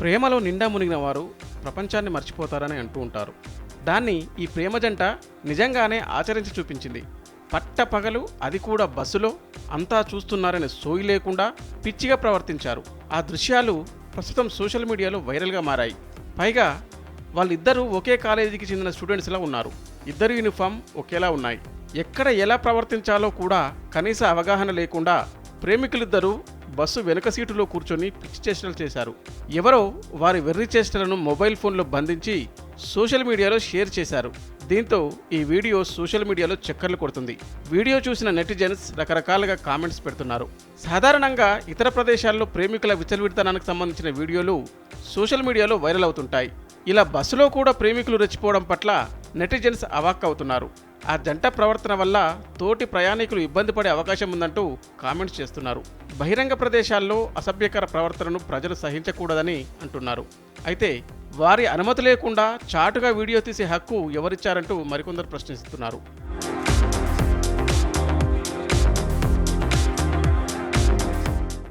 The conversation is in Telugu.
ప్రేమలో నిండా మునిగిన వారు ప్రపంచాన్ని మర్చిపోతారని అంటూ ఉంటారు. దాన్ని ఈ ప్రేమ జంట నిజంగానే ఆచరించి చూపించింది. పట్టపగలు, అది కూడా బస్సులో, అంతా చూస్తున్నారని సోయి లేకుండా పిచ్చిగా ప్రవర్తించారు. ఆ దృశ్యాలు ప్రస్తుతం సోషల్ మీడియాలో వైరల్గా మారాయి. పైగా వాళ్ళిద్దరూ ఒకే కాలేజీకి చెందిన స్టూడెంట్స్లా ఉన్నారు. ఇద్దరు యూనిఫామ్ ఒకేలా ఉన్నాయి. ఎక్కడ ఎలా ప్రవర్తించాలో కూడా కనీస అవగాహన లేకుండా ప్రేమికులిద్దరూ బస్సు వెనుక సీటులో కూర్చొని పిచ్చి చేష్టలు చేశారు. ఎవరో వారి వెర్రి చేష్టలను మొబైల్ ఫోన్లో బంధించి సోషల్ మీడియాలో షేర్ చేశారు. దీంతో ఈ వీడియో సోషల్ మీడియాలో చక్కర్లు కొడుతుంది. వీడియో చూసిన నెటిజన్స్ రకరకాలుగా కామెంట్స్ పెడుతున్నారు. సాధారణంగా ఇతర ప్రదేశాల్లో ప్రేమికుల విచలవిడితనానికి సంబంధించిన వీడియోలు సోషల్ మీడియాలో వైరల్ అవుతుంటాయి. ఇలా బస్సులో కూడా ప్రేమికులు రెచ్చిపోవడం పట్ల నెటిజన్స్ అవాక్కవుతున్నారు. ఆ జంట ప్రవర్తన వల్ల తోటి ప్రయాణికులు ఇబ్బంది పడే అవకాశం ఉందంటూ కామెంట్స్ చేస్తున్నారు. బహిరంగ ప్రదేశాల్లో అసభ్యకర ప్రవర్తనను ప్రజలు సహించకూడదని అంటున్నారు. అయితే వారి అనుమతి లేకుండా చాటుగా వీడియో తీసే హక్కు ఎవరిచ్చారంటూ మరికొందరు ప్రశ్నిస్తున్నారు.